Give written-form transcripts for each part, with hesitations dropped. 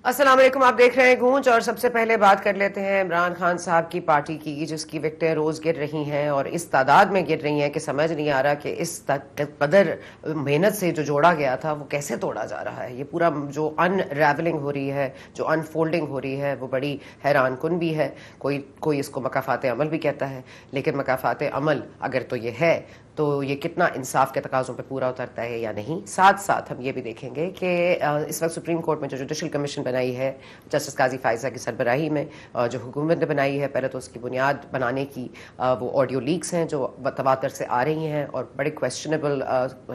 السلام علیکم، آپ دیکھ رہے ہیں گونج، اور سب سے پہلے بات کر لیتے ہیں عمران خان صاحب کی پارٹی کی، جس کی وکٹیں روز گر رہی ہیں اور اس تعداد میں گر رہی ہیں کہ سمجھ نہیں آ رہا کہ اس قدر محنت سے جو جوڑا گیا تھا وہ کیسے توڑا جا رہا ہے۔ یہ پورا جو ان ریولنگ ہو رہی ہے، جو ان فولڈنگ ہو رہی ہے، وہ بڑی حیران کن بھی ہے۔ کوئی اس کو مکافات عمل بھی کہتا ہے، لیکن مکافات عمل اگر تو یہ ہے تو یہ کتنا انصاف کے تقاضوں پہ پورا اترتا ہے یا نہیں۔ ساتھ ساتھ ہم یہ بھی دیکھیں گے کہ اس وقت سپریم کورٹ میں جو جوڈیشل کمیشن بنائی ہے جسٹس قاضی فائزہ کی سربراہی میں، جو حکومت نے بنائی ہے، پہلے تو اس کی بنیاد بنانے کی وہ آڈیو لیکس ہیں جو تواتر سے آ رہی ہیں اور بڑے کویسچنیبل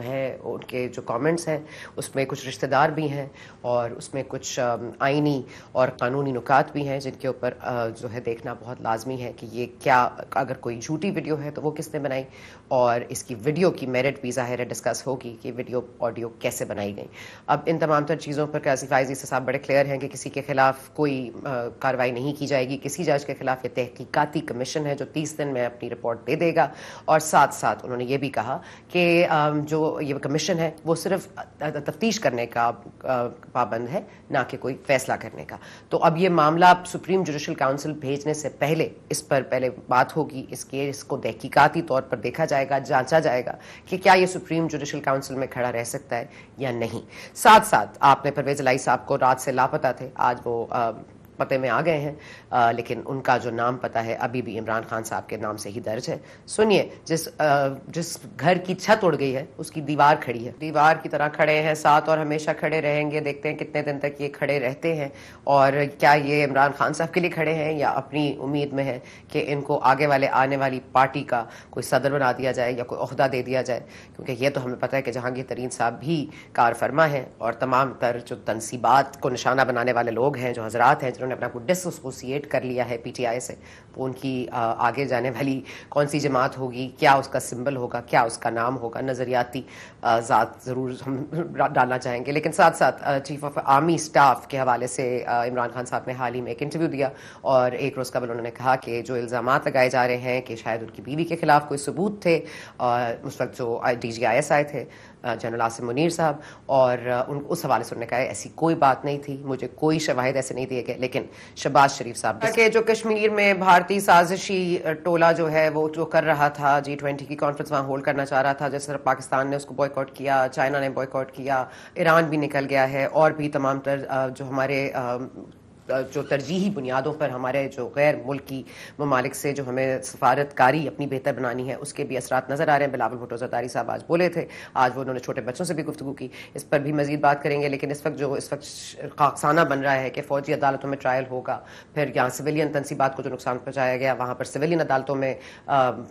ہیں ان کے جو کامنٹس ہیں، اس میں کچھ رشتہ دار بھی ہیں اور اس میں کچھ آئینی اور قانونی نکات بھی ہیں جن کے اوپر جو ہے دیکھنا بہت لازمی ہے کہ یہ کیا، اگر کوئی جھوٹی ویڈیو ہے تو وہ کس نے بنائی، اور اس کی ویڈیو کی میرٹ بھی ظاہر ہے ڈسکس ہوگی کہ ویڈیو آڈیو کیسے بنائی گئی۔ اب ان تمام تر چیزوں پر قاضی فائزی صاحب بڑے کلیئر ہیں کہ کسی کے خلاف کوئی کارروائی نہیں کی جائے گی، کسی جج کے خلاف یہ تحقیقاتی کمیشن ہے جو 30 دن میں اپنی رپورٹ دے دے گا، اور ساتھ ساتھ انہوں نے یہ بھی کہا کہ جو یہ کمیشن ہے وہ صرف تفتیش کرنے کا پابند ہے، نہ کہ کوئی فیصلہ کرنے کا۔ تو اب یہ معاملہ سپریم جوڈیشل کاؤنسل بھیجنے سے پہلے اس پر پہلے بات ہوگی، اس کو تحقیقاتی طور پر دیکھا جائے گا، جانچا جائے گا کہ کیا یہ سپریم جوڈیشل کاؤنسل میں کھڑا رہ سکتا ہے یا نہیں۔ ساتھ ساتھ آپ نے پرویز الہی صاحب کو رات سے لاپتہ تھے، آج وہ پتے میں آ گئے ہیں، لیکن ان کا جو نام پتہ ہے ابھی بھی عمران خان صاحب کے نام سے ہی درج ہے۔ سنیے، جس گھر کی چھت اڑ گئی ہے اس کی دیوار کھڑی ہے، دیوار کی طرح کھڑے ہیں ساتھ اور ہمیشہ کھڑے رہیں گے۔ دیکھتے ہیں کتنے دن تک یہ کھڑے رہتے ہیں، اور کیا یہ عمران خان صاحب کے لیے کھڑے ہیں یا اپنی امید میں ہے کہ ان کو آنے والی پارٹی کا کوئی صدر بنا دیا جائے یا کوئی عہدہ دے دیا جائے، کیونکہ یہ تو ہمیں پتہ ہے کہ جہانگیر ترین صاحب بھی کار فرما ہیں، اور تمام تر جو تنصیبات کو نشانہ بنانے والے لوگ ہیں، جو حضرات ہیں جنہوں نے اپنا کو ڈس ایسوسیٹ کر لیا ہے پی ٹی آئی سے، وہ ان کی آگے جانے والی کون سی جماعت ہوگی، کیا اس کا سمبل ہوگا، کیا اس کا نام ہوگا، نظریاتی ذات ضرور ہم ڈالنا چاہیں گے۔ لیکن ساتھ ساتھ چیف آف آرمی اسٹاف کے حوالے سے عمران خان صاحب نے حال ہی میں ایک انٹرویو دیا، اور ایک روز قبل انہوں نے کہا کہ جو الزامات لگائے جا رہے ہیں کہ شاید ان کی بیوی کے خلاف کوئی ثبوت تھے، اس وقت جو ڈی جی آئی ایس آئے تھے جنرل عاصم منیر صاحب، اور اس حوالے سے انہوں نے کہا ایسی کوئی بات نہیں تھی، مجھے کوئی شواہد ایسے نہیں دیے گئے۔ لیکن شہباز شریف صاحب کہ جو کشمیر میں بھارتی سازشی ٹولہ جو ہے وہ جو کر رہا تھا G20 کی کانفرنس وہاں ہولڈ کرنا چاہ رہا تھا، جس طرح پاکستان نے اس کو بوائیکاٹ کیا، چائنا نے بوائیکاٹ کیا، ایران بھی نکل گیا ہے، اور بھی تمام تر جو ہمارے جو ترجیحی بنیادوں پر ہمارے جو غیر ملکی ممالک سے جو ہمیں سفارت کاری اپنی بہتر بنانی ہے، اس کے بھی اثرات نظر آ رہے ہیں۔ بلاول بھٹو زرداری صاحب آج بولے تھے، آج وہ انہوں نے چھوٹے بچوں سے بھی گفتگو کی، اس پر بھی مزید بات کریں گے۔ لیکن اس وقت خاکسانہ بن رہا ہے کہ فوجی عدالتوں میں ٹرائل ہوگا، پھر یہاں سویلین تنصیبات کو جو نقصان پہنچایا گیا وہاں پر سویلین عدالتوں میں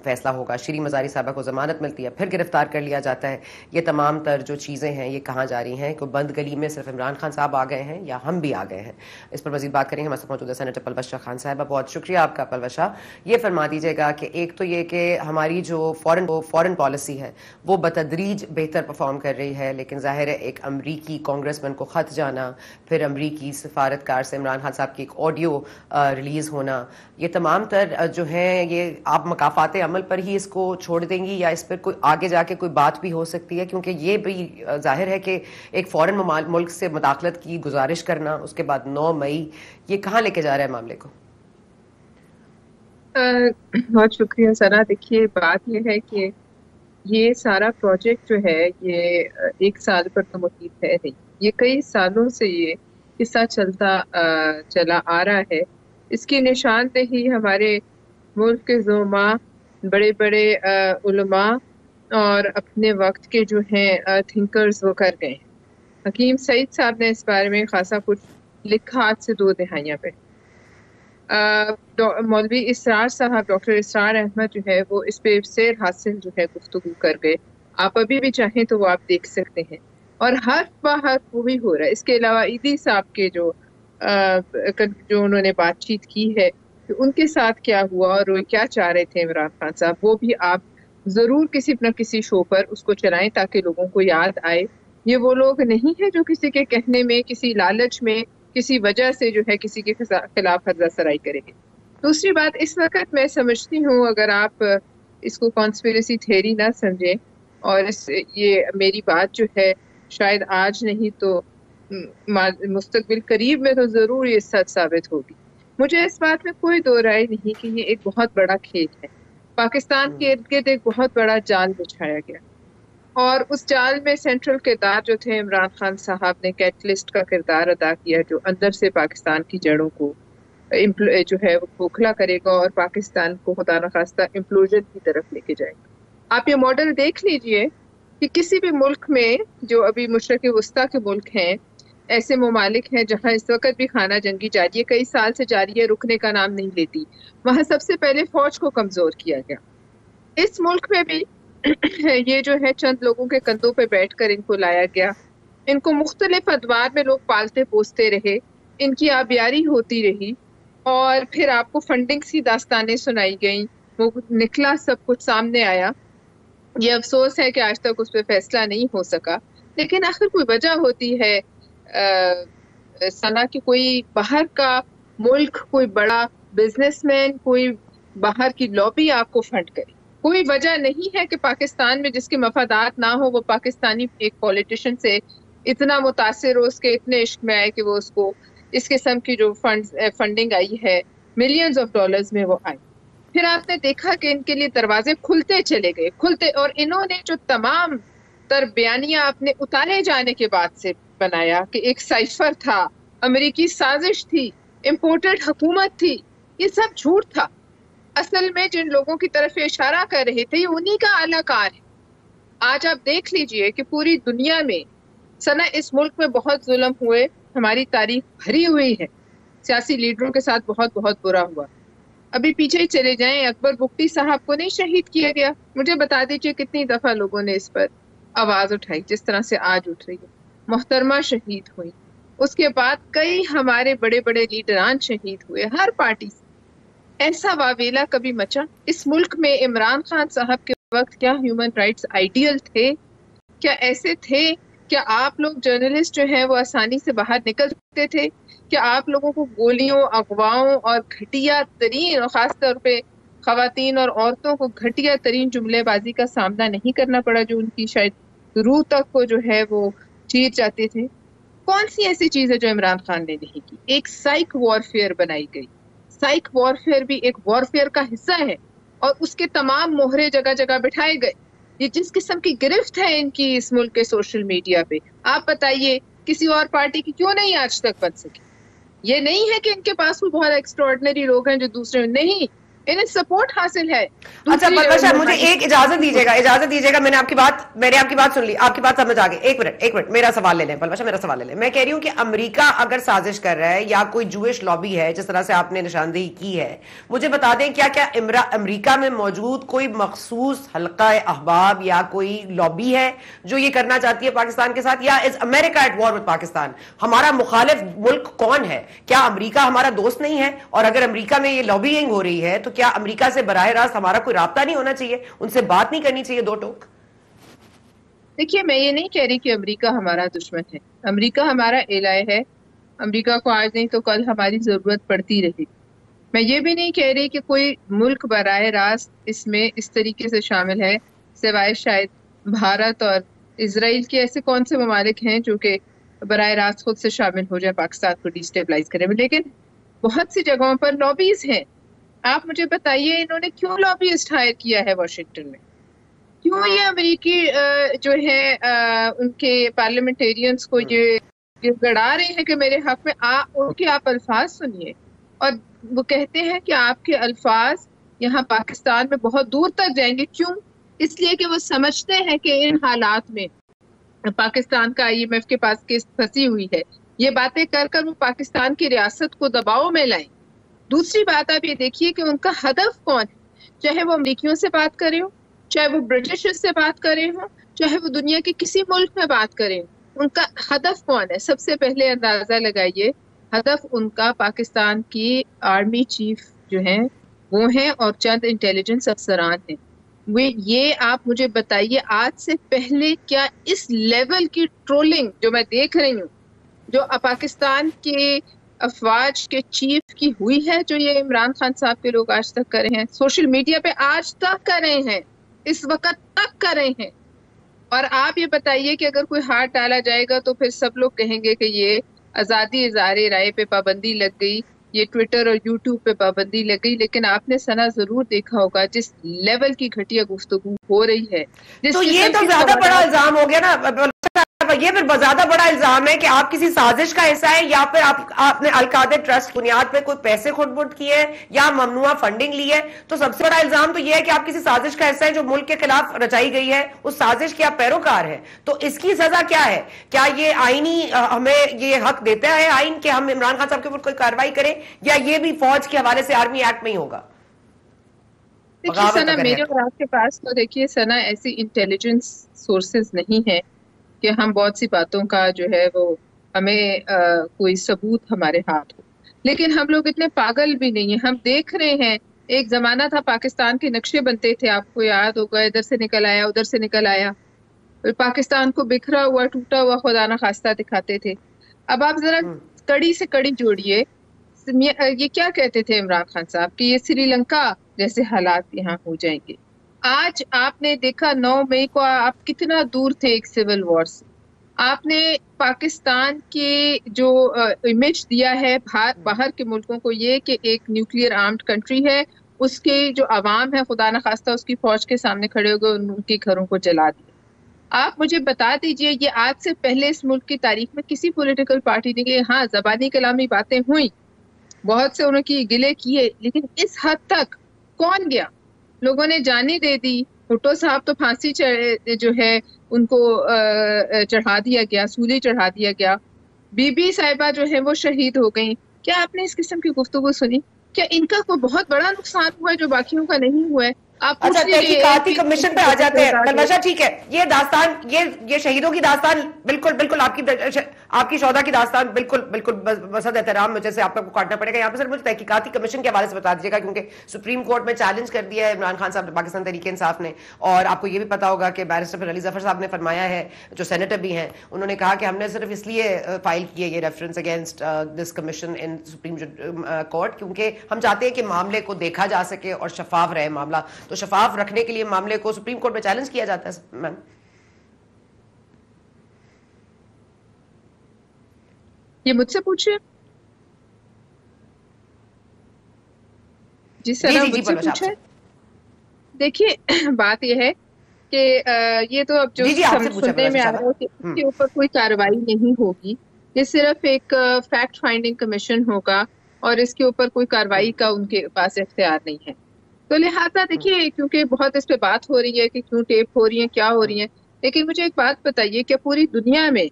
فیصلہ ہوگا، شیریں مزاری صاحبہ کو ضمانت ملتی ہے، پھر گرفتار کر لیا جاتا ہے۔ یہ تمام تر جو چیزیں ہیں یہ کہاں جا رہی ہیں؟ کوئی بند گلی میں صرف عمران خان صاحب آ گئے ہیں یا ہم بھی آ گئے ہیں؟ اس پر مزید بات کریں گے۔ ہمارے ساتھ موجود ہے سینیٹر پلوش شاہ خان صاحبہ، بہت شکریہ آپ کا پلوش شاہ۔ یہ فرما دیجیے گا کہ ایک تو یہ کہ ہماری جو فورن پالیسی ہے وہ بتدریج بہتر پرفارم کر رہی ہے، لیکن ظاہر ہے ایک امریکی کانگریس مین کو خط جانا، پھر امریکی سفارتکار سے عمران خان صاحب کی ایک آڈیو ریلیز ہونا، یہ تمام تر جو ہیں یہ آپ مکافات عمل پر ہی اس کو چھوڑ دیں گی یا اس پر کوئی آگے جا کے کوئی بات بھی ہو سکتی ہے؟ کیونکہ یہ بھی ظاہر ہے کہ ایک فورن ملک سے مداخلت کی گزارش کرنا، اس کے بعد 9 مئی، یہ کہاں لے کے جا رہا ہے معاملے کو؟ بہت شکریہ سنا۔ دیکھیے بات یہ ہے کہ یہ سارا پروجیکٹ جو ہے یہ 1 سال پر تو محیط ہے نہیں، یہ کئی سالوں سے یہ قصہ چلا آ رہا ہے۔ اس کی نشاندہی ہمارے ملک کے زعماء، بڑے بڑے علماء اور اپنے وقت کے جو ہیں تھنکرز وہ کر گئے ہیں۔ حکیم سعید صاحب نے اس بارے میں خاصا کچھ لکھا آج سے 2 دہائیاں پہ۔ مولوی اسرار صاحب، ڈاکٹر اسرار احمد جو ہے وہ اس پہ سیر حاصل جو ہے گفتگو کر گئے، آپ ابھی بھی چاہیں تو وہ آپ دیکھ سکتے ہیں، اور حرف بہ حرف وہی ہو رہا ہے۔ اس کے علاوہ عیدی صاحب کے جو انہوں نے بات چیت کی ہے کہ ان کے ساتھ کیا ہوا اور وہ کیا چاہ رہے تھے عمران خان صاحب، وہ بھی آپ ضرور کسی نہ کسی شو پر اس کو چلائیں تاکہ لوگوں کو یاد آئے۔ یہ وہ لوگ نہیں ہیں جو کسی کے کہنے میں، کسی لالچ میں، کسی وجہ سے جو ہے کسی کے خلاف حرزہ سرائی کریں گے۔ دوسری بات، اس وقت میں سمجھتی ہوں اگر آپ اس کو کانسپیریسی تھیوری نہ سمجھیں، اور یہ میری بات جو ہے شاید آج نہیں تو مستقبل قریب میں تو ضرور یہ سچ ثابت ہوگی. مجھے اس بات میں کوئی دو رائے نہیں کہ یہ ایک بہت بڑا کھیل ہے. پاکستان کے ارد گرد ایک بہت بڑا جال بچھایا گیا اور اس جال میں سینٹرل کردار جو تھے عمران خان صاحب نے کیٹلسٹ کا کردار ادا کیا جو اندر سے پاکستان کی جڑوں کو جو ہے وہ کھوکھلا کرے گا اور پاکستان کو خدا نخواستہ امپلوژن کی طرف لے کے جائے گا. آپ یہ ماڈل دیکھ لیجئے کہ کسی بھی ملک میں جو ابھی مشرق وسطیٰ کے ملک ہیں، ایسے ممالک ہیں جہاں اس وقت بھی خانہ جنگی جاری ہے، کئی سال سے جاری ہے، رکنے کا نام نہیں لیتی، وہاں سب سے پہلے فوج کو کمزور کیا گیا. اس ملک میں بھی یہ جو ہے چند لوگوں کے کندھوں پہ بیٹھ کر ان کو لایا گیا، ان کو مختلف ادوار میں لوگ پالتے پوستے رہے، ان کی آبیاری ہوتی رہی اور پھر آپ کو فنڈنگ سی داستانیں سنائی گئیں، وہ نکلا سب کچھ سامنے آیا. یہ افسوس ہے کہ آج تک اس پہ فیصلہ نہیں ہو سکا، لیکن آخر کوئی وجہ ہوتی ہے سنا کہ کوئی باہر کا ملک، کوئی بڑا بزنس مین، کوئی باہر کی لابی آپ کو فنڈ کرے. کوئی وجہ نہیں ہے کہ پاکستان میں جس کے مفادات نہ ہو وہ پاکستانی ایک پولیٹیشین سے اتنا متاثر ہو، اس کے اتنے عشق میں آئے کہ وہ اس کو اس قسم کی جو فنڈنگ آئی ہے ملینز آف ڈالرز میں وہ آئی. پھر آپ نے دیکھا کہ ان کے لیے دروازے کھلتے چلے گئے، کھلتے، اور انہوں نے جو تمام تر بیانیہ اپنے اتارے جانے کے بعد سے بنایا کہ ایک سائفر تھا، امریکی سازش تھی، امپورٹڈ حکومت تھی، یہ سب جھوٹ تھا. اصل میں جن لوگوں کی طرف اشارہ کر رہے تھے یہ انہی کا اعلی کار ہے. آج آپ دیکھ لیجئے کہ پوری دنیا میں سنا اس ملک میں بہت ظلم ہوئے، ہماری تاریخ بھری ہوئی ہے، سیاسی لیڈروں کے ساتھ بہت بہت برا ہوا. ابھی پیچھے ہی چلے جائیں، اکبر بگٹی صاحب کو نہیں شہید کیا گیا؟ مجھے بتا دیجئے کتنی دفعہ لوگوں نے اس پر آواز اٹھائی جس طرح سے آج اٹھ رہی ہے. محترمہ شہید ہوئی، اس کے بعد کئی ہمارے بڑے بڑے لیڈران شہید ہوئے ہر پارٹی سے. ایسا واویلا کبھی مچا؟ اس ملک میں عمران خان صاحب کے وقت کیا ہیومن رائٹس آئیڈیل تھے؟ کیا ایسے تھے؟ کیا آپ لوگ جرنلسٹ جو ہیں وہ آسانی سے باہر نکل سکتے تھے؟ کیا آپ لوگوں کو گولیوں، اغواؤں اور گھٹیا ترین، اور خاص طور پہ خواتین اور عورتوں کو گھٹیا ترین جملے بازی کا سامنا نہیں کرنا پڑا جو ان کی شاید روح تک کو جو ہے وہ چیر جاتے تھے؟ کون سی ایسی چیز ہے جو عمران خان نے نہیں کی؟ ایک سائیک وارفیئر بنائی گئی. سائیک وارفیئر بھی ایک وارفیئر کا حصہ ہے اور اس کے تمام موہرے جگہ جگہ بٹھائے گئے. یہ جس قسم کی گرفت ہے ان کی اس ملک کے سوشل میڈیا پہ، آپ بتائیے کسی اور پارٹی کی کیوں نہیں آج تک بن سکی؟ یہ نہیں ہے کہ ان کے پاس کوئی بہت ایکسٹراڈنری لوگ ہیں جو دوسرے نہیں، انہیں سپورٹ حاصل ہے. اچھا پلوش صاحب مجھے ایک اجازت دیجیے گا، میں نے آپ کی بات سن لی، آپ کی بات سمجھ آ گئی. ایک منٹ میرا سوال لے لیں پلوش، میرا سوال لے لیں. میں کہہ رہی ہوں کہ امریکہ اگر سازش کر رہا ہے یا کوئی جوئش لابی ہے جس طرح سے آپ نے نشاندہی کی ہے، مجھے بتا دیں کیا امریکہ میں موجود کوئی مخصوص حلقہ احباب یا کوئی لابی ہے جو یہ کرنا چاہتی ہے پاکستان کے ساتھ، یا از امریکہ ایٹ وار ود پاکستان؟ ہمارا مخالف ملک کون ہے؟ کیا امریکہ ہمارا دوست نہیں ہے؟ اور اگر امریکہ میں یہ لابینگ ہو رہی ہے تو کیا امریکہ سے براہ راست ہمارا کوئی رابطہ نہیں ہونا چاہیے، ان سے بات نہیں کرنی چاہیے؟ دو ٹوک. دیکھیے میں یہ نہیں کہہ رہی کہ امریکہ ہمارا دشمن ہے، امریکہ ہمارا الہ ہے، امریکہ کو آج نہیں تو کل ہماری ضرورت پڑتی رہے گی. میں یہ بھی نہیں کہہ رہی کہ کوئی ملک براہ راست اس میں اس طریقے سے شامل ہے، سوائے شاید بھارت اور اسرائیل کے. ایسے کون سے ممالک ہیں جو کہ براہ راست خود سے شامل ہو جائے پاکستان کو ڈیسٹیبلائز کرنے میں؟ لیکن بہت سی جگہوں پر لابیز ہیں. آپ مجھے بتائیے انہوں نے کیوں لابیسٹ ہائر کیا ہے واشنگٹن میں؟ کیوں یہ امریکی جو ہے ان کے پارلیمنٹیرینز کو یہ گڑا رہے ہیں کہ میرے حق میں ان کے آپ الفاظ سنیے، اور وہ کہتے ہیں کہ آپ کے الفاظ یہاں پاکستان میں بہت دور تک جائیں گے. کیوں؟ اس لیے کہ وہ سمجھتے ہیں کہ ان حالات میں پاکستان کا IMF کے پاس کیس پھنسی ہوئی ہے، یہ باتیں کر کر وہ پاکستان کی ریاست کو دباؤ میں لائیں. دوسری بات آپ یہ دیکھیے کہ ان کا ہدف کون ہے، چاہے وہ امریکیوں سے بات کرے ہو، چاہے وہ برٹشرز سے بات کرے ہوں، چاہے وہ دنیا کے کسی ملک میں بات کرے ہوں، ان کا ہدف کون ہے؟ سب سے پہلے اندازہ لگائیے، ہدف ان کا پاکستان کی آرمی چیف جو ہیں وہ ہیں اور چند انٹیلیجنس افسران ہیں. یہ آپ مجھے بتائیے آج سے پہلے کیا اس لیول کی ٹرولنگ جو میں دیکھ رہی ہوں جو پاکستان کے افواج کے چیف کی ہوئی ہے، جو یہ عمران خان صاحب کے لوگ آج تک کر رہے ہیں، سوشل میڈیا پہ آج تک کر رہے ہیں، اس وقت تک کر رہے ہیں، اور آپ یہ بتائیے کہ اگر کوئی ہاتھ ڈالا جائے گا تو پھر سب لوگ کہیں گے کہ یہ آزادی اظہار رائے پہ پابندی لگ گئی, یہ ٹویٹر اور یوٹیوب پہ پابندی لگ گئی. لیکن آپ نے سنا ضرور دیکھا ہوگا جس لیول کی گھٹیا گفتگو ہو رہی ہے, تو یہ تو زیادہ بڑا الزام ہو گیا نا, یہ پھر زیادہ بڑا الزام ہے کہ آپ کسی سازش کا حصہ ہے, یا پھر آپ نے القادر ٹرسٹ بنیاد پہ کوئی پیسے خود بٹ کیے یا ممنوعہ فنڈنگ لی ہے. تو سب سے بڑا الزام تو یہ ہے کہ آپ کسی سازش کا حصہ ہے جو ملک کے خلاف رچائی گئی ہے, اس سازش کے آپ پیروکار ہیں. تو اس کی سزا کیا ہے؟ کیا یہ آئینی ہمیں یہ حق دیتا ہے آئین کہ ہم عمران خان صاحب کے اوپر کوئی کارروائی کریں, یا یہ بھی فوج کے حوالے سے آرمی ایکٹ میں ہی ہوگا؟ دیکھیے سنا, میرے اور آپ کے پاس تو دیکھیے سنا ایسی انٹیلیجنس سورسز نہیں ہے کہ ہم بہت سی باتوں کا جو ہے وہ ہمیں کوئی ثبوت ہمارے ہاتھ ہو. لیکن ہم لوگ اتنے پاگل بھی نہیں ہیں. ہم دیکھ رہے ہیں ایک زمانہ تھا پاکستان کے نقشے بنتے تھے, آپ کو یاد ہوگا, ادھر سے نکل آیا ادھر سے نکل آیا, پاکستان کو بکھرا ہوا ٹوٹا ہوا خدا نہ خواستہ دکھاتے تھے. اب آپ ذرا کڑی سے کڑی جوڑیے, یہ کیا کہتے تھے عمران خان صاحب کہ یہ سری لنکا جیسے حالات یہاں ہو جائیں گے. آج آپ نے دیکھا 9 مئی کو آپ کتنا دور تھے ایک سول وار سے. آپ نے پاکستان کے جو امیج دیا ہے باہر کے ملکوں کو, یہ کہ ایک نیوکلیئر آرمڈ کنٹری ہے, اس کے جو عوام ہے خدا نہ خواستہ اس کی فوج کے سامنے کھڑے ہو گئے, ان کے گھروں کو جلا دیا. آپ مجھے بتا دیجئے یہ آج سے پہلے اس ملک کی تاریخ میں کسی پولیٹیکل پارٹی نے کہ ہاں زبانی کلامی باتیں ہوئیں, بہت سے انہوں کی گلے کیے, لیکن اس حد تک کون گیا؟ لوگوں نے جانیں دے دی. بھٹو صاحب تو پھانسی جو ہے ان کو چڑھا دیا گیا, سولی چڑھا دیا گیا. بی بی صاحبہ جو ہے وہ شہید ہو گئیں. کیا آپ نے اس قسم کی گفتگو سنی؟ کیا ان کا کوئی بہت بڑا نقصان ہوا ہے جو باقیوں کا نہیں ہوا ہے؟ آپ اچھا, تحقیقاتی کمیشن پہ آ جاتے ہیں. کلبشہ ٹھیک ہے, یہ داستان یہ شہیدوں کی داستان بالکل آپ کی شہداء کی داستان بالکل بصد احترام, مجھے سے آپ کو کاٹنا پڑے گا یہاں پہ. سر مجھے تحقیقاتی کمیشن کے حوالے سے بتا دیجیے گا, کیونکہ سپریم کورٹ میں چیلنج کر دیا ہے عمران خان صاحب نے, پاکستان تحریک انصاف نے. اور آپ کو یہ بھی پتا ہوگا کہ بیرسٹر علی ظفر صاحب نے فرمایا ہے, جو سینیٹر بھی ہیں, انہوں نے کہا کہ ہم نے صرف اس لیے فائل کی ہے یہ reference against this commission in supreme court, کیونکہ ہم چاہتے ہیں کہ معاملے کو دیکھا جا سکے اور شفاف رہے معاملہ. تو شفاف رکھنے کے لیے معاملے کو سپریم کورٹ میں چیلنج کیا جاتا ہے. میم یہ مجھ سے پوچھے. جی سر, مجھ سے پوچھے. دیکھیے بات یہ ہے کہ یہ تو اب جو سننے میں آ رہا ہے کہ اس کے اوپر کوئی کارروائی نہیں ہوگی, یہ صرف ایک فیکٹ فائنڈنگ کمیشن ہوگا اور اس کے اوپر کوئی کارروائی کا ان کے پاس اختیار نہیں ہے. تو لہٰذا دیکھیے, کیونکہ بہت اس پہ بات ہو رہی ہے کہ کیوں ٹیپ ہو رہی ہیں, کیا ہو رہی ہیں, لیکن مجھے ایک بات بتائیے, کیا پوری دنیا میں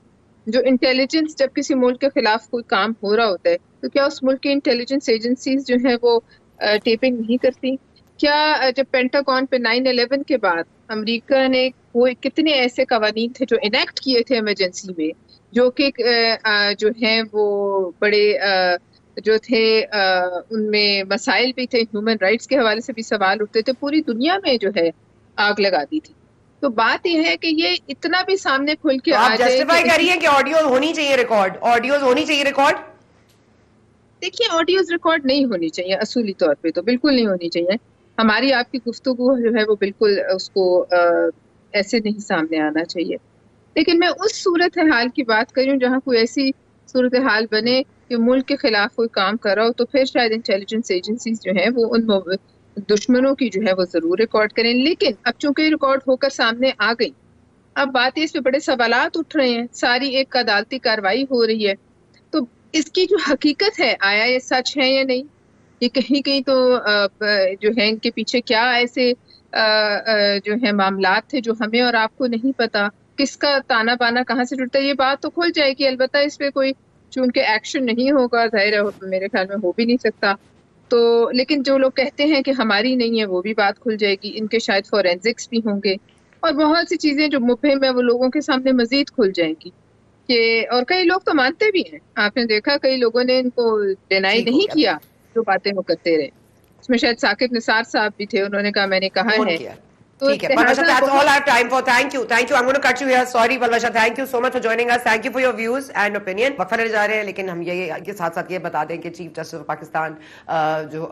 جو انٹیلیجنس جب کسی ملک کے خلاف کوئی کام ہو رہا ہوتا ہے تو کیا اس ملک کی انٹیلیجنس ایجنسیز جو ہیں وہ ٹیپنگ نہیں کرتی؟ کیا جب پینٹاگون پہ 9/11 کے بعد امریکہ نے وہ کتنے ایسے قوانین تھے جو انیکٹ کیے تھے ایمرجنسی میں, جو کہ جو ہیں وہ بڑے جو تھے ان میں مسائل بھی تھے, ہیومن رائٹس کے حوالے سے بھی سوال اٹھتے تھے, پوری دنیا میں جو ہے آگ لگا دی تھی. تو بات یہ ہے کہ یہ اتنا بھی سامنے کھل کے آپ جسٹیفائی کریے کہ آڈیوز ہونی چاہیے ریکارڈ, آڈیوز ہونی چاہیے ریکارڈ. دیکھیے آڈیوز ریکارڈ نہیں ہونی چاہیے, اصولی طور پہ تو بالکل نہیں ہونی چاہیے. ہماری آپ کی گفتگو جو ہے وہ بالکل اس کو ایسے نہیں سامنے آنا چاہیے. لیکن میں اس صورتحال کی بات کر رہی ہوں جہاں کوئی ایسی صورتحال بنے کہ ملک کے خلاف کوئی کام کر رہا ہو, تو پھر شاید انٹیلیجنس ایجنسیز جو ہیں وہ ان دشمنوں کی جو ہے وہ ضرور ریکارڈ کریں. لیکن اب چونکہ ریکارڈ ہو کر سامنے آ گئی, اب بات اس پہ بڑے سوالات اٹھ رہے ہیں, ساری ایک عدالتی کارروائی ہو رہی ہے, تو اس کی جو حقیقت ہے آیا یہ سچ ہے یا نہیں, یہ کہیں تو جو ہے ان کے پیچھے کیا ایسے جو ہے معاملات تھے جو ہمیں اور آپ کو نہیں پتا, کس کا تانا بانا کہاں سے جڑتا ہے, یہ بات تو کھل جائے گی. البتہ اس پہ کوئی چونکہ ایکشن نہیں ہوگا, ظاہر ہے میرے خیال میں ہو بھی نہیں سکتا, تو لیکن جو لوگ کہتے ہیں کہ ہماری نہیں ہے وہ بھی بات کھل جائے گی. ان کے شاید فورینزکس بھی ہوں گے اور بہت سی چیزیں جو مبہم ہے وہ لوگوں کے سامنے مزید کھل جائیں گی. کہ اور کئی لوگ تو مانتے بھی ہیں, آپ نے دیکھا کئی لوگوں نے ان کو ڈینائی نہیں کیا جو باتیں وہ کرتے رہے. اس میں شاید ثاقب نثار صاحب بھی تھے, انہوں نے کہا میں نے کہا ہے تو ٹھیک ہے Palwasha, that's all I have time for. Thank you. I'm going to cut you here. Sorry Palwasha, thank you so much for joining us. Thank you for your views and opinion. وقفہ لینے جا رہے ہیں, لیکن ہم یہ ساتھ ساتھ یہ بتا دیں کہ چیف جسٹس آف پاکستان جو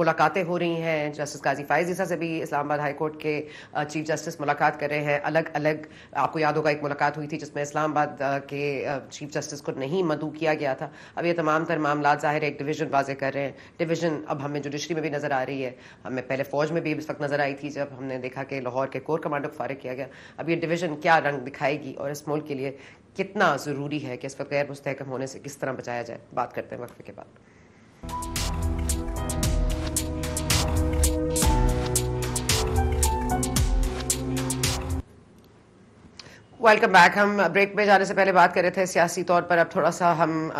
ملاقاتیں ہو رہی ہیں, جسٹس قاضی فائز عیسیٰ سے بھی اسلام آباد ہائی کورٹ کے چیف جسٹس ملاقات کر رہے ہیں الگ الگ. آپ کو یاد ہوگا ایک ملاقات ہوئی تھی جس میں اسلام آباد کے چیف جسٹس کو نہیں مدعو کیا گیا تھا. اب یہ تمام تر معاملات ظاہر ایک ڈویژن واضح کر رہے ہیں. ڈویژن اب ہمیں جوڈیشری میں بھی نظر آ رہی ہے, ہمیں پہلے فوج میں بھی اس وقت نظر آئی تھی جب ہم نے دیکھا کہ لاہور کے کور کمانڈر کو فارغ کیا گیا. اب یہ ڈویژن کیا رنگ دکھائے گی اور اس ملک کے لیے کتنا ضروری ہے کہ اس وقت غیر مستحکم ہونے سے کس طرح بچایا جائے, بات کرتے ہیں وقفے کے بعد. Welcome back. ہم بریک میں جانے سے پہلے بات کر رہے تھے سیاسی طور پر, اب تھوڑا سا ہم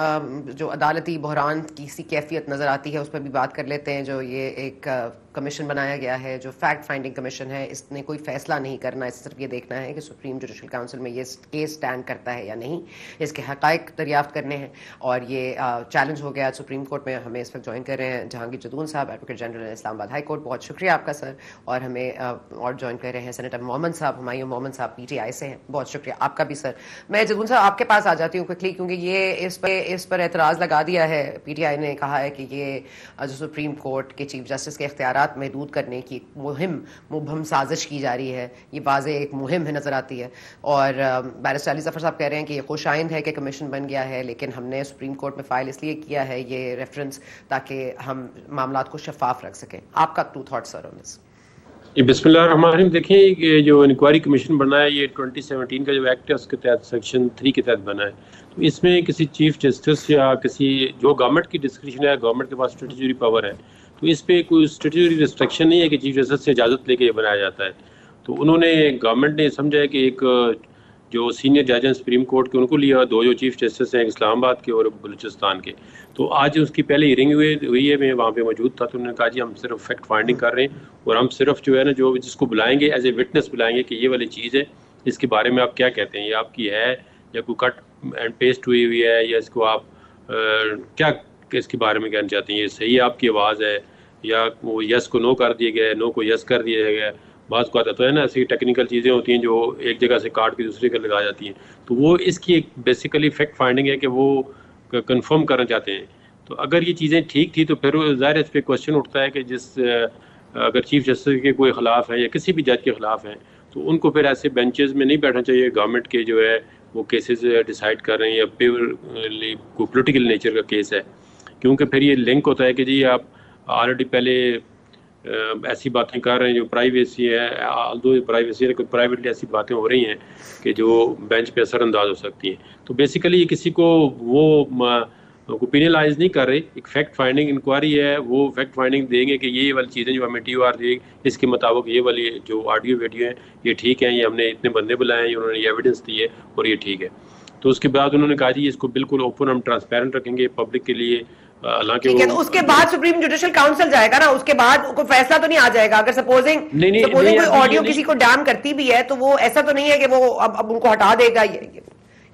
جو عدالتی بحران کی سی کیفیت نظر آتی ہے اس پر بھی بات کر لیتے ہیں. جو یہ ایک کمیشن بنایا گیا ہے جو فیکٹ فائنڈنگ کمیشن ہے, اس نے کوئی فیصلہ نہیں کرنا, اس صرف یہ دیکھنا ہے کہ سپریم جوڈیشل کاؤنسل میں یہ کیس سٹینڈ کرتا ہے یا نہیں, اس کے حقائق دریافت کرنے ہیں. اور یہ چیلنج ہو گیا سپریم کورٹ میں. ہمیں اس وقت جوائن کر رہے ہیں جہانگیر جدون صاحب, ایڈوکیٹ جنرل اسلام آباد ہائی کورٹ. بہت شکریہ آپ کا سر. اور ہمیں اور جوائن کر رہے ہیں سینیٹر محمد صاحب, ہمایوں محمد صاحب پی ٹی آئی سے ہیں. بہت شکریہ آپ کا بھی سر. میں جدون صاحب آپ کے پاس آ جاتی ہوں کوئکلی, کیونکہ یہ اس پر اعتراض لگا دیا ہے. پی ٹی آئی نے کہا ہے کہ یہ جو سپریم کورٹ کے چیف جسٹس کے اختیارات محدود کرنے کی مبہم سازش کی جا رہی ہے. یہ واضح ایک مہم ہے نظر آتی ہے. اور بیرسٹر علی ظفر صاحب کہہ رہے ہیں کہ یہ خوش آئند ہے کہ کمیشن بن گیا ہے, لیکن ہم نے سپریم کورٹ میں فائل اس لیے کیا ہے یہ ریفرنس تاکہ ہم معاملات کو شفاف رکھ سکیں. آپ کا 2 تھاٹس سر آن دس. بسم اللہ الرحمن الرحیم. دیکھیں کہ جو انکوائری کمیشن بنا ہے یہ 2017 کا جو ایکٹ ہے اس کے تحت سیکشن 3 کے تحت بنا ہے. تو اس میں کسی چیف جسٹس یا کسی جو گورنمنٹ کی ڈسکریشن ہے, گورنمنٹ کے پاس اسٹیٹوٹری پاور ہے, تو اس پہ کوئی اسٹیٹوٹری ریسٹرکشن نہیں ہے کہ چیف جسٹس سے اجازت لے کے یہ بنایا جاتا ہے. تو انہوں نے گورنمنٹ نے سمجھا ہے کہ ایک جو سینئر جج ہیں سپریم کورٹ کے ان کو لیا, 2 جو چیف جسٹس ہیں اسلام آباد کے اور بلوچستان کے. تو آج اس کی پہلے ہیئرنگ ہوئی ہے, میں وہاں پہ موجود تھا. تو انہوں نے کہا جی ہم صرف فیکٹ فائنڈنگ کر رہے ہیں اور ہم صرف جو ہے نا جو جس کو بلائیں گے ایز اے وٹنس بلائیں گے کہ یہ والی چیز ہے, اس کے بارے میں آپ کیا کہتے ہیں, یہ آپ کی ہے یا کوئی کٹ اینڈ پیسٹ ہوئی ہے, یا اس کو آپ کیا اس کے بارے میں کہنا چاہتے ہیں, یہ صحیح آپ کی آواز ہے یا وہ یس کو نو کر دیا گیا ہے, نو کو یس کر دیا گیا ہے. بعض کو آتا تو ہے نا ایسی ٹیکنیکل چیزیں ہوتی ہیں جو ایک جگہ سے کاٹ کے دوسری جگہ لگا جاتی ہیں. تو وہ اس کی ایک بیسیکلی فیکٹ فائنڈنگ ہے کہ وہ کنفرم کرنا چاہتے ہیں. تو اگر یہ چیزیں ٹھیک تھی تو پھر ظاہر اس پہ کوشچن اٹھتا ہے کہ اگر چیف جسٹس کے کوئی خلاف ہیں یا کسی بھی جج کے خلاف ہیں تو ان کو پھر ایسے بینچز میں نہیں بیٹھنا چاہیے. گورنمنٹ کے جو ہے وہ کیسز ڈیسائیڈ کر رہے ہیں یا پیورلی کوئی پولیٹیکل نیچر کا کیس ہے, کیونکہ پھر یہ لنک ہوتا ہے کہ جی آپ آلریڈی پہلے ایسی باتیں کر رہے ہیں جو پرائیویسی ہے, پرائیویسی ہے پرائیویٹلی ایسی باتیں ہو رہی ہیں کہ جو بینچ پہ اثر انداز ہو سکتی ہیں. تو بیسیکلی یہ کسی کو وہ پینلائز نہیں کر رہے, ایک فیکٹ فائنڈنگ انکوائری ہے. وہ فیکٹ فائنڈنگ دیں گے کہ یہ والی چیزیں جو ہمیں ٹی او آر دی اس کے مطابق یہ والی جو آڈیو ویڈیو ہیں یہ ٹھیک ہیں, یہ ہم نے اتنے بندے بلائے ہیں, انہوں نے یہ ایویڈنس دی ہے اور یہ ٹھیک ہے. تو اس کے بعد انہوں نے کہا جی اس کو بالکل اوپن ہم ٹرانسپیرنٹ رکھیں گے پبلک کے لیے. حالانکہ اس کے بعد سپریم جوڈیشل کاؤنسل جائے گا نا, اس کے بعد کوئی فیصلہ تو نہیں آ جائے گا. اگر سپوزنگ کوئی آڈیو کسی کو ڈیم کرتی بھی ہے تو وہ ایسا تو نہیں ہے کہ وہ اب ان کو ہٹا دے گا,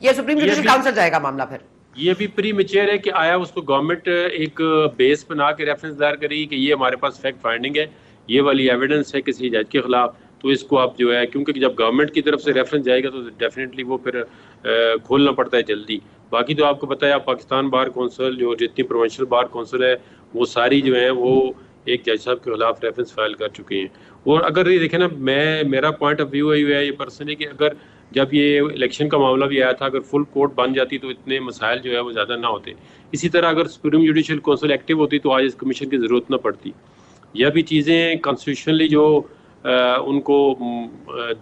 یہ سپریم جوڈیشل کاؤنسل جائے گا معاملہ. پھر یہ ابھی پری میچر ہے کہ آیا اس کو گورنمنٹ ایک بیس بنا کے ریفرنس دائر کرے کہ یہ ہمارے پاس فیکٹ فائنڈنگ ہے, یہ والی ایویڈنس ہے کسی جج کے خلاف, تو اس کو آپ جو ہے کیونکہ جب گورنمنٹ کی طرف سے ریفرنس جائے گا تو ڈیفینیٹلی وہ پھر کھولنا پڑتا ہے جلدی. باقی تو آپ کو پتہ ہے آپ پاکستان بار کونسل جو جتنی پروونشل بار کونسل ہے وہ ساری جو ہیں وہ ایک جج صاحب کے خلاف ریفرنس فائل کر چکے ہیں. اور اگر یہ دیکھیں نا, میرا پوائنٹ آف ویو ہے یہ پرسنلی کہ اگر جب یہ الیکشن کا معاملہ بھی آیا تھا, اگر فل کورٹ بن جاتی تو اتنے مسائل جو ہے وہ زیادہ نہ ہوتے. اسی طرح اگر سپریم جوڈیشل کونسل ایکٹیو ہوتی تو آج اس کمیشن کی ضرورت نہ پڑتی. یہ بھی چیزیں کانسٹیٹیوشنلی جو ان کو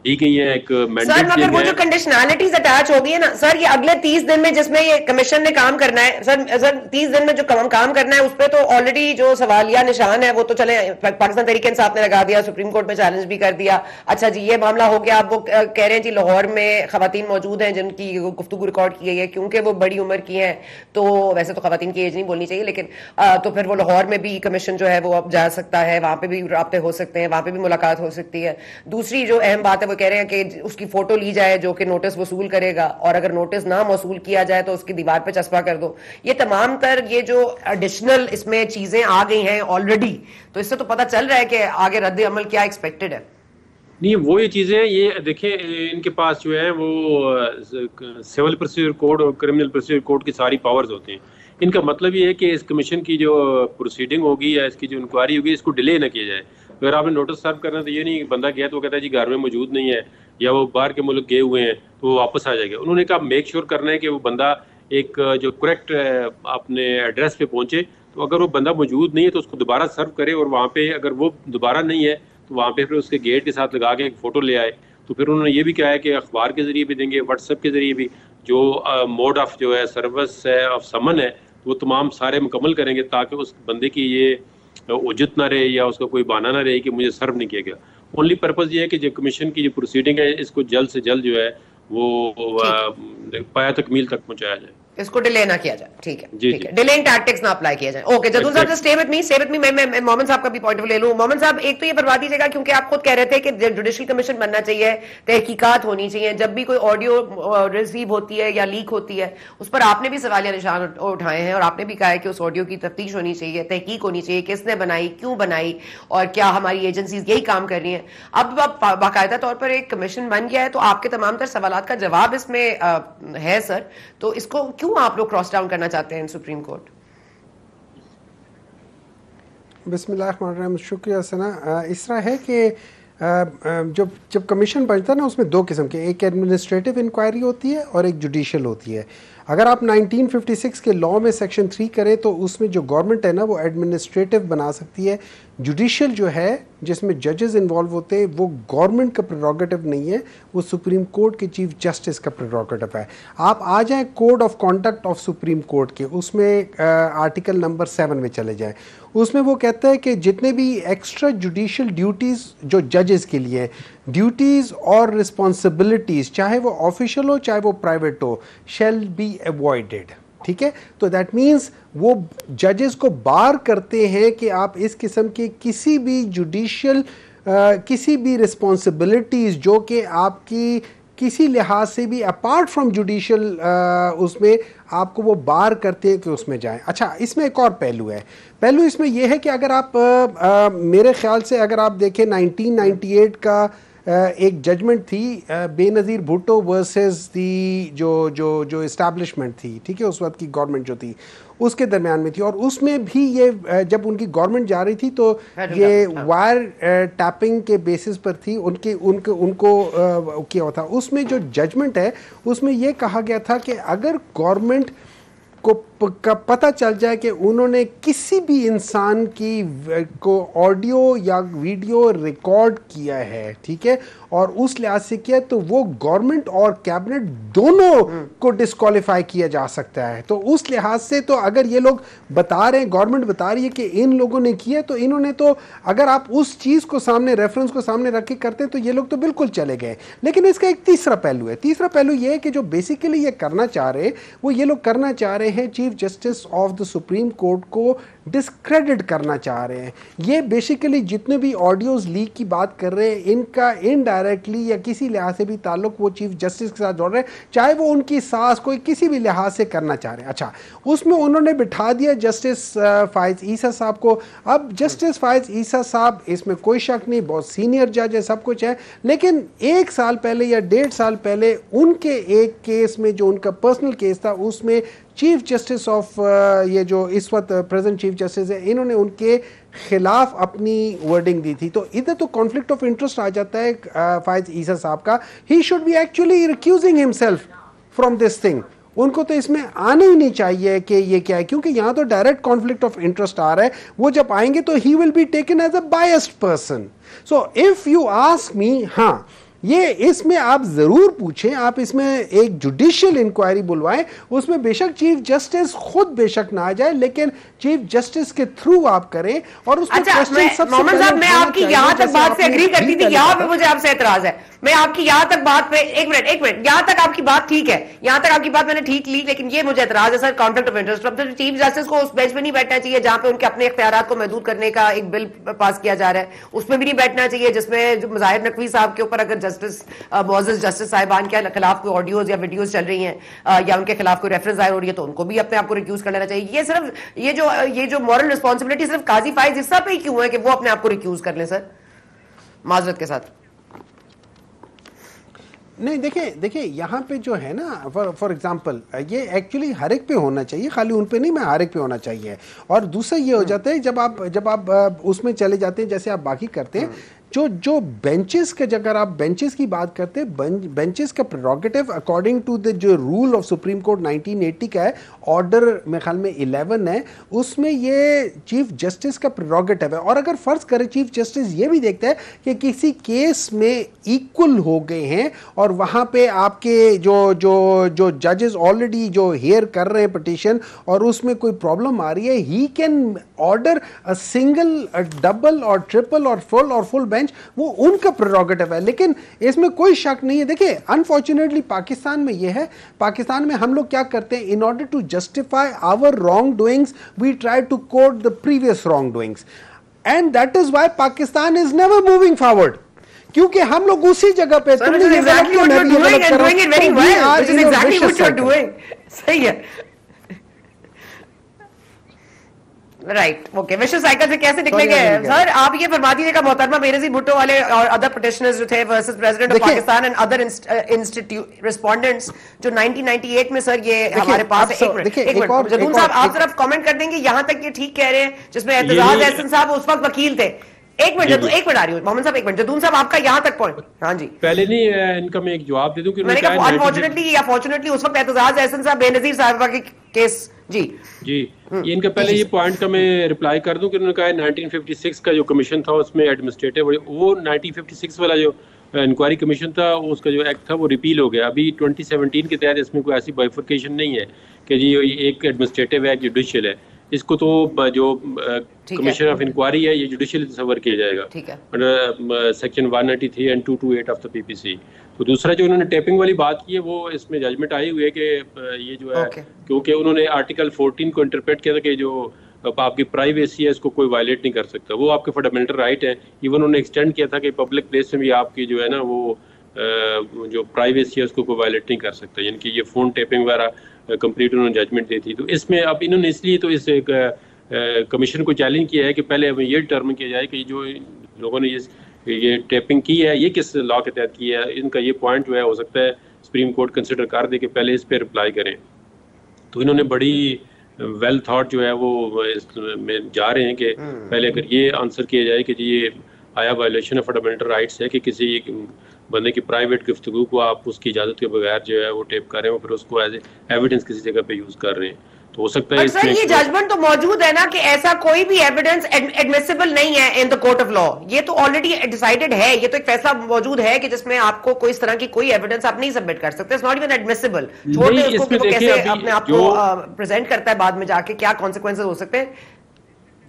دی گئی ہیں ایک مینڈیٹ. سر مگر وہ جو کنڈیشنالٹیز اٹیچ ہو گئی ہے نا سر, یہ اگلے 30 دن میں جس میں یہ کمیشن نے کام کرنا ہے سر 30 دن میں جو کام کرنا ہے اس پہ تو آلریڈی جو سوالیہ نشان ہے وہ تو چلے پاکستان تحریک انصاف نے لگا دیا, سپریم کورٹ میں چیلنج بھی کر دیا. اچھا جی یہ معاملہ ہو گیا. اب وہ کہہ رہے ہیں جی لاہور میں خواتین موجود ہیں جن کی گفتگو ریکارڈ کی گئی ہے کیونکہ وہ بڑی عمر کی ہیں, تو ویسے تو خواتین کی ایج نہیں بولنی چاہیے, لیکن تو پھر وہ لاہور میں بھی کمیشن جو ہے وہ اب جا سکتا ہے, وہاں پہ بھی رابطے ہو سکتے ہیں, وہاں پہ بھی ملاقات ہو سکتی ہے. دوسری جو اہم بات ہے وہ کہہ رہے ہیں کہ اس کی فوٹو لی جائے جو کہ نوٹس وصول کرے گا, اور اگر نوٹس نہ موصول کیا جائے تو اس کی دیوار پہ چسپا کر دو. یہ تمام تر یہ جو ایڈیشنل اس میں چیزیں آ گئی ہیں آلریڈی, تو اس سے تو پتہ چل رہا ہے کہ آگے رد عمل کیا ایکسپیکٹڈ ہے. نہیں وہ یہ چیزیں یہ دیکھیں ان کے پاس جو ہے وہ سول پروسیجر کوڈ اور کرمنل پروسیجر کوڈ کی ساری پاورز ہوتی ہیں. ان کا مطلب یہ ہے کہ اس کمیشن کی جو پروسیڈنگ ہوگی یا اس کی جو انکوائری ہوگی اس کو ڈیلے نہ کیا جائے. اگر آپ نے نوٹس سرو کرنا تو یہ نہیں بندہ گیا تو وہ کہتا ہے جی گھر میں موجود نہیں ہے یا وہ باہر کے ملک گئے ہوئے ہیں تو وہ واپس آ جائے گا. انہوں نے کہا میک شیور کرنا ہے کہ وہ بندہ ایک جو کریکٹ اپنے ایڈریس پہ پہنچے. تو اگر وہ بندہ موجود نہیں ہے تو اس کو دوبارہ سرو کرے اور وہاں پہ اگر وہ دوبارہ نہیں ہے تو وہاں پہ پھر اس کے گیٹ کے ساتھ لگا کے ایک فوٹو لے آئے. تو پھر انہوں نے یہ بھی کہا ہے کہ اخبار کے ذریعے بھی دیں گے, واٹس ایپ کے ذریعے بھی, جو موڈ آف جو ہے سروس ہے آف سمن ہے وہ تمام سارے مکمل کریں گے تاکہ اس بندے کی یہ اجت نہ رہے یا اس کا کوئی بہانہ نہ رہے کہ مجھے سرو نہیں کیا گیا. اونلی پرپز یہ ہے کہ جو کمیشن کی جو پروسیڈنگ ہے اس کو جلد سے جلد جو ہے وہ پایا تکمیل تک پہنچایا جائے, اس کو ڈیلے نہ کیا جائے. ٹھیک ہے, ٹھیک ہے, ڈیلینگ ٹیکٹکس نہ اپلائی کیا جائے. اوکے جدول صاحب اسٹے وتھ می میں محمد صاحب کا بھی پوائنٹ لے لوں. محمد صاحب ایک تو یہ بتوا دیجیے گا کیونکہ آپ خود کہہ رہے تھے کہ جوڈیشل کمیشن بننا چاہیے, تحقیقات ہونی چاہیے, جب بھی کوئی آڈیو ریسیو ہوتی ہے یا لیک ہوتی ہے اس پر آپ نے بھی سوالیہ نشان اٹھائے ہیں اور آپ نے بھی کہا ہے کہ اس آڈیو کی تفتیش ہونی چاہیے, تحقیق ہونی چاہیے, کس نے بنائی, کیوں بنائی, اور کیا ہماری ایجنسیز یہی کام کر رہی ہیں. اب باقاعدہ طور پر ایک کمیشن بن گیا ہے تو آپ کے تمام تر سوالات کا جواب اس میں ہے سر, تو اس کو کیوں آپ لوگ کراس ڈاؤن کرنا چاہتے ہیں سپریم کورٹ؟ بسم اللہ الرحمن الرحیم. شکریہ سنا. اس طرح ہے کہ جب کمیشن بنتا ہے نا اس میں دو قسم کے, ایک ایڈمنسٹریٹو انکوائری ہوتی ہے اور ایک جوڈیشل ہوتی ہے. اگر آپ 1956 کے لاء میں سیکشن 3 کریں تو اس میں جو گورنمنٹ ہے نا وہ ایڈمنسٹریٹو بنا سکتی ہے. جوڈیشل جو ہے جس میں ججز انوالو ہوتے ہیں وہ گورنمنٹ کا پریروگیٹو نہیں ہے, وہ سپریم کورٹ کے چیف جسٹس کا پریروگیٹو ہے. آپ آ جائیں code of conduct of supreme court کے, اس میں آرٹیکل نمبر 7 میں چلے جائیں. اس میں وہ کہتا ہے کہ جتنے بھی ایکسٹرا جوڈیشل ڈیوٹیز جو ججز کے لیے ڈیوٹیز اور رسپانسبلٹیز چاہے وہ آفیشیل ہو چاہے وہ پرائیویٹ ہو شیل بی ایوائڈیڈ. ٹھیک ہے, تو دیٹ مینس وہ ججز کو بار کرتے ہیں کہ آپ اس قسم کے کسی بھی جوڈیشل کسی بھی رسپانسبلٹیز جو کہ آپ کی کسی لحاظ سے بھی اپارٹ فرام جوڈیشل اس میں آپ کو وہ بار کرتے ہیں کہ اس میں جائیں. اچھا اس میں ایک اور پہلو ہے. پہلو اس میں یہ ہے کہ اگر آپ میرے خیال سے اگر آپ دیکھیں 1998 کا ایک ججمنٹ تھی بے نظیر بھٹو ورسز دی جو اسٹیبلشمنٹ تھی, ٹھیک ہے, اس وقت کی گورنمنٹ جو تھی اس کے درمیان میں تھی, اور اس میں بھی یہ جب ان کی گورنمنٹ جا رہی تھی تو یہ وائر ٹیپنگ کے بیسس پر تھی, ان کو کیا ہوتا. اس میں جو ججمنٹ ہے اس میں یہ کہا گیا تھا کہ اگر گورنمنٹ کو پتہ چل جائے کہ انہوں نے کسی بھی انسان کی کو آڈیو یا ویڈیو ریکارڈ کیا ہے, ٹھیک ہے, اور اس لحاظ سے کیا تو وہ گورنمنٹ اور کیبنٹ دونوں کو ڈسکوالیفائی کیا جا سکتا ہے. تو اس لحاظ سے تو اگر یہ لوگ بتا رہے ہیں, گورنمنٹ بتا رہی ہے کہ ان لوگوں نے کیا, تو انہوں نے تو اگر آپ اس چیز کو سامنے ریفرنس کو سامنے رکھ کے کرتے ہیں تو یہ لوگ تو بالکل چلے گئے. لیکن اس کا ایک تیسرا پہلو ہے. تیسرا پہلو یہ ہے کہ جو بیسیکلی یہ کرنا چاہ رہے ہیں وہ یہ لوگ کرنا چاہ رہے ہیں chief justice of the supreme court کو ڈسکریڈٹ کرنا چاہ رہے ہیں. یہ بیسیکلی جتنے بھی آڈیوز لیک کی بات کر رہے ہیں ان کا انڈائریکٹلی یا کسی لحاظ سے بھی تعلق وہ چیف جسٹس کے ساتھ جوڑ رہے ہیں, چاہے وہ ان کی ساس کوئی کسی بھی لحاظ سے کرنا چاہ رہے ہیں. اچھا اس میں انہوں نے بٹھا دیا جسٹس فائز عیسیٰ صاحب کو. اب جسٹس فائز عیسیٰ صاحب اس میں کوئی شک نہیں بہت سینئر جج ہے, سب کچھ ہے, لیکن 1 سال پہلے یا 1.5 سال پہلے ان کے ایک کیس میں جو ان کا پرسنل کیس تھا اس میں چیف جسٹس آف یہ جو اس وقت پریزنٹ چیف جسٹس ہے انہوں نے ان کے خلاف اپنی ورڈنگ دی تھی. تو ادھر تو کانفلکٹ آف انٹرسٹ آ جاتا ہے فائز عیسیٰ صاحب کا. He should be actually recusing himself from this thing. ان کو تو اس میں آنا ہی نہیں چاہیے کہ یہ کیا ہے, کیونکہ یہاں تو ڈائریکٹ کانفلکٹ آف انٹرسٹ آ رہا ہے. وہ جب آئیں گے تو he will be taken as a biased person. So if you ask me, ہاں یہ اس میں آپ ضرور پوچھیں, آپ اس میں ایک جوڈیشل انکوائری بلوائیں, اس میں بے شک چیف جسٹس خود بے شک نہ آ جائے لیکن چیف جسٹس کے تھرو آپ کریں. اور اس میں محمد صاحب میں آپ کی یہاں تک بات سے اگری کرتی تھی, یہاں پہ مجھے آپ سے اعتراض ہے. میں آپ کی یہاں تک بات پہ ایک منٹ یہاں تک آپ کی بات ٹھیک ہے, یہاں تک آپ کی بات میں نے ٹھیک لی, لیکن یہ مجھے اعتراض ہے سر کانفلکٹ آف انٹرسٹ. اب چیف جسٹس کو اس بینچ پہ نہیں بیٹھنا چاہیے جہاں پہ ان کے اپنے اختیارات کو محدود کرنے کا ایک بل پاس کیا جا رہا ہے, اس میں بھی نہیں بیٹھنا چاہیے جس میں مظاہر نقوی صاحب کے اوپر اگر جسٹس معزز جسٹس صاحبان کے خلاف کوئی آڈیوز یا ویڈیوز چل رہی ہیں یا ان کے خلاف کوئی ریفرنس ظاہر ہو رہی ہے تو ان کو بھی اپنے آپ کو ریکیوز کر لینا چاہیے. یہ صرف یہ جو مورل رسپانسبلٹی صرف قاضی فائز حصہ پہ ہی کیوں ہے کہ وہ اپنے آپ کو ریکیوز کر لیں؟ سر معذرت کے ساتھ. نہیں دیکھیں یہاں پہ جو ہے نا فار ایگزامپل یہ ایکچولی ہر ایک پہ ہونا چاہیے, خالی ان پہ نہیں, میں ہر ایک پہ ہونا چاہیے. اور دوسرا یہ ہو جاتا ہے جب آپ اس میں چلے جاتے ہیں جیسے آپ باقی کرتے ہیں, جو بینچز کے, اگر آپ بینچز کی بات کرتے ہیں, بینچز کا پریروگیٹو اکارڈنگ ٹو دا جو رول آف سپریم کورٹ 1980 کا ہے, آرڈر میرے خیال میں 11 ہے, اس میں یہ چیف جسٹس کا پریروگیٹو ہے. اور اگر فرض کرے چیف جسٹس یہ بھی دیکھتا ہے کہ کسی کیس میں ایکول ہو گئے ہیں اور وہاں پہ آپ کے جو ججز آلریڈی جو ہیئر کر رہے ہیں پٹیشن اور اس میں کوئی پرابلم آ رہی ہے, he can order single, double اور ٹرپل اور فل بینچ, وہ ان کا پریروگیٹو ہے. لیکن اس میں کوئی شک نہیں ہے. دیکھیں انفارچونیٹلی پاکستان میں یہ ہے, پاکستان میں ہم لوگ کیا کرتے ہیں, in order to justify our wrong doings we try to quote the previous wrong doings, and that is why Pakistan is never moving forward, کیونکہ ہم لوگ اسی جگہ پہ صحیح ہے. Right, okay. وشو سائیکل سے کیسے نکلیں گے سر, آپ یہ فرما دیجیے گا محترمہ بینظیر بھٹو والے اور ادر پٹیشنرز جو تھے versus president of Pakistan and other respondents جو 1998 میں سر یہ ہمارے پاس. ایک منٹ جدون صاحب آپ طرف کامنٹ کر دیں گے, یہاں تک یہ ٹھیک کہہ رہے ہیں جس میں اعتزاز احسن صاحب اس وقت وکیل تھے. ایک منٹ آ رہی ہوں محمد صاحب, ایک منٹ جدون صاحب آپ کا یہاں تک پوائنٹ. ہاں جی, پہلے نہیں ان کا میں ایک جواب دے دوں کہ میں نے کہا انفارچونیٹلی یا فارچونیٹلی اس وقت اعتزاز احسن صاحب بے نظیر صاحبہ کے کیس. جی ان کا پہلے یہ پوائنٹ کا میں رپلائی کر دوں کہ انہوں نے کہا 1956 کا جو کمیشن تھا اس میں ایڈمنسٹریٹو, وہ 1956 والا جو انکوائری کمیشن تھا اس کا جو ایکٹ تھا وہ ریپیل ہو گیا. ابھی 2017 کے تحت اس میں کوئی ایسی بائیفرکیشن نہیں ہے کہ جی ایک ایڈمنسٹریٹو ہے, ایک جوڈیشل ہے. اس کو تو جو کمیشن آف انکوائری ہے یہ جوڈیشل تصور کیا جائے گا سیکشن 193 اینڈ 228 آف دا پی پی سی. تو دوسرا جو انہوں نے ٹیپنگ والی بات کی ہے وہ اس میں ججمنٹ آئی ہوئی ہے کہ یہ جو ہے کیونکہ انہوں نے آرٹیکل 14 کو انٹرپریٹ کیا تھا کہ جو آپ کی پرائیویسی ہے اس کو کوئی وائلیٹ نہیں کر سکتا, وہ آپ کے فنڈامنٹل رائٹ ہیں. ایون انہوں نے ایکسٹینڈ کیا تھا کہ پبلک پلیس میں بھی آپ کی جو ہے نا وہ جو پرائیویسی ہے اس کو کوئی وائلیٹ نہیں کر سکتا, یعنی کہ یہ فون ٹیپنگ وغیرہ کمپلیٹ انہوں نے ججمنٹ دی تھی. تو اس میں اب انہوں نے اس لیے تو اس کمیشن کو چیلنج کیا ہے کہ پہلے ہمیں یہ ڈٹرمن کیا جائے کہ جو لوگوں نے یہ ٹیپنگ کی ہے یہ کس لا کے تحت کی ہے. ان کا یہ پوائنٹ جو ہے ہو سکتا ہے سپریم کورٹ کنسیڈر کر دے کہ پہلے اس پہ رپلائی کریں. تو انہوں نے بڑی ویل تھاٹ جو ہے وہ اس میں جا رہے ہیں کہ پہلے اگر یہ آنسر کیا جائے کہ جی یہ آیا وائلیشن آف فنڈامنٹل رائٹس ہے کہ کسی بندے کی پرائیویٹ گفتگو کو آپ اس کی اجازت کے بغیر جو ہے وہ ٹیپ کر رہے ہیں, پھر اس کو ایز اے ایویڈنس کسی جگہ پہ یوز کر رہے ہیں. تو ہو سکتا ہے سر یہ ججمنٹ تو موجود ہے نا کہ ایسا کوئی بھی ایویڈنس ایڈمیسیبل نہیں ہے ان دا کورٹ آف لا. یہ تو آلریڈی ڈیسائیڈڈ ہے, یہ تو ایک فیصلہ موجود ہے کہ جس میں آپ کو کوئی اس طرح کی کوئی ایویڈنس آپ نہیں سبمٹ کر سکتے. It's not even admissible. چھوڑ دیں اس کو کہ وہ کیسے اپنے آپ کو پریزنٹ کرتا ہے بعد میں جا کے, کیا کانسیکوینسز ہو سکتے ہیں.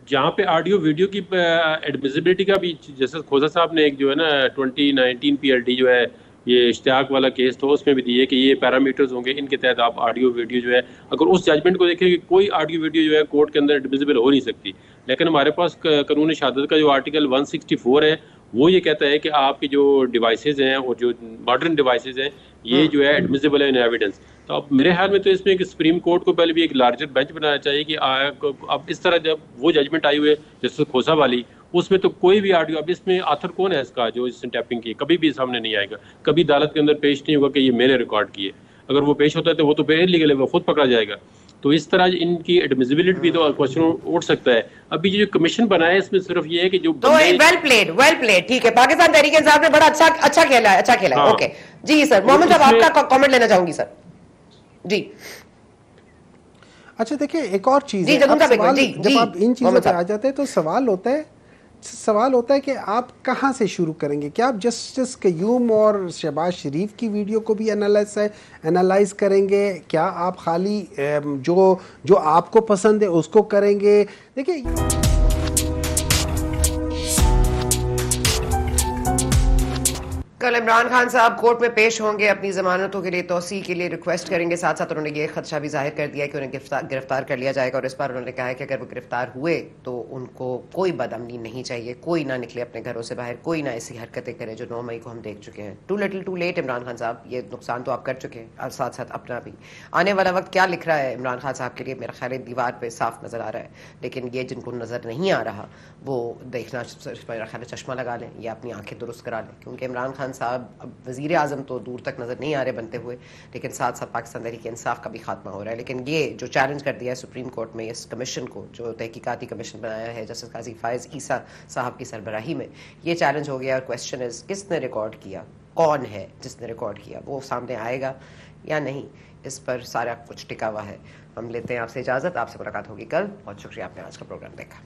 جہاں پہ آڈیو ویڈیو کی ایڈمیسیبلٹی کا بھی جیسے کھوسا صاحب نے ایک جو ہے نا 2019 پی ایل ڈی جو ہے یہ اشتیاق والا کیس تو اس میں بھی دیے کہ یہ پیرامیٹرز ہوں گے ان کے تحت آپ آڈیو ویڈیو جو ہے, اگر اس ججمنٹ کو دیکھیں کہ کوئی آڈیو ویڈیو جو ہے کورٹ کے اندر ایڈمیسیبل ہو نہیں سکتی. لیکن ہمارے پاس قانون شہادت کا جو آرٹیکل 164 ہے وہ یہ کہتا ہے کہ آپ کی جو ڈیوائسز ہیں اور جو ماڈرن ڈیوائسز ہیں یہ جو ہے ایڈمیسیبل ہے ان ایویڈنس. تو اب میرے خیال میں تو اس میں کہ سپریم کورٹ کو پہلے بھی ایک لارجر بینچ بنانا چاہیے کہ اب اس طرح جب وہ ججمنٹ آئی ہوئے جیسے کھوسا والی اس میں تو کوئی بھی آڈیو, اب اس میں آتھر کون ہے اس کا جو اس نے ٹیپنگ کی, کبھی بھی سامنے نہیں آئے گا, کبھی عدالت کے اندر پیش نہیں ہوگا کہ یہ میں نے ریکارڈ کیے. اگر وہ پیش ہوتا ہے تو وہ تو بے لیگل ہے, وہ خود پکڑا جائے گا. تو اس طرح ان کی ایڈمیسیبلٹی بھی تو کوشچن اٹھ سکتا ہے. ابھی جو کمیشن بنا ہے اس میں صرف یہ ہے کہ جو ویل پلیڈ ٹھیک ہے, پاکستان تحریک انصاف نے بڑا اچھا کھیلا ہے. اوکے جی سر محمد صاحب آپ کا کامنٹ لینا چاہوں گی سر. جی اچھا دیکھیں ایک اور چیز ہے, جب آپ ان چیزوں پہ آ جاتے ہیں تو سوال ہوتا ہے کہ آپ کہاں سے شروع کریں گے. کیا آپ جسٹس قیوم اور شہباز شریف کی ویڈیو کو بھی انالائز کریں گے, کیا آپ خالی جو آپ کو پسند ہے اس کو کریں گے. دیکھیں کل عمران خان صاحب کورٹ میں پیش ہوں گے, اپنی ضمانتوں کے لیے توسیع کے لیے ریکویسٹ کریں گے. ساتھ ساتھ انہوں نے یہ خدشہ بھی ظاہر کر دیا کہ انہیں گرفتار کر لیا جائے گا, اور اس بار انہوں نے کہا ہے کہ اگر وہ گرفتار ہوئے تو ان کو کوئی بدامنی نہیں چاہیے, کوئی نہ نکلے اپنے گھروں سے باہر, کوئی نہ ایسی حرکتیں کرے جو 9 مئی کو ہم دیکھ چکے ہیں. Too little too late Imran Khan صاحب, یہ نقصان تو آپ کر چکے ہیں, اور ساتھ ساتھ اپنا بھی. آنے والا وقت کیا لکھ رہا ہے عمران خان صاحب کے لیے میرا خیال ہے دیوار پہ صاف نظر آ رہا ہے, لیکن یہ جن کو نظر نہیں آ رہا وہ دیکھنا میرا خیال ہے چشمہ لگا لیں یا اپنی آنکھیں درست کرا لیں, کیونکہ عمران خان خان صاحب اب وزیر اعظم تو دور تک نظر نہیں آ رہے بنتے ہوئے، لیکن ساتھ ساتھ پاکستان تحریک انصاف کا بھی خاتمہ ہو رہا ہے. لیکن یہ جو چیلنج کر دیا ہے سپریم کورٹ میں اس کمیشن کو، جو تحقیقاتی کمیشن بنایا ہے جسٹس قاضی فائز عیسیٰ صاحب کی سربراہی میں، یہ چیلنج ہو گیا. اور کویسچن از کس نے ریکارڈ کیا، کون ہے جس نے ریکارڈ کیا، وہ سامنے آئے گا یا نہیں، اس پر سارا کچھ ٹکا ہوا ہے. ہم لیتے ہیں آپ سے اجازت، آپ سے ملاقات ہوگی کل. بہت شکریہ آپ نے آج کا پروگرام دیکھا.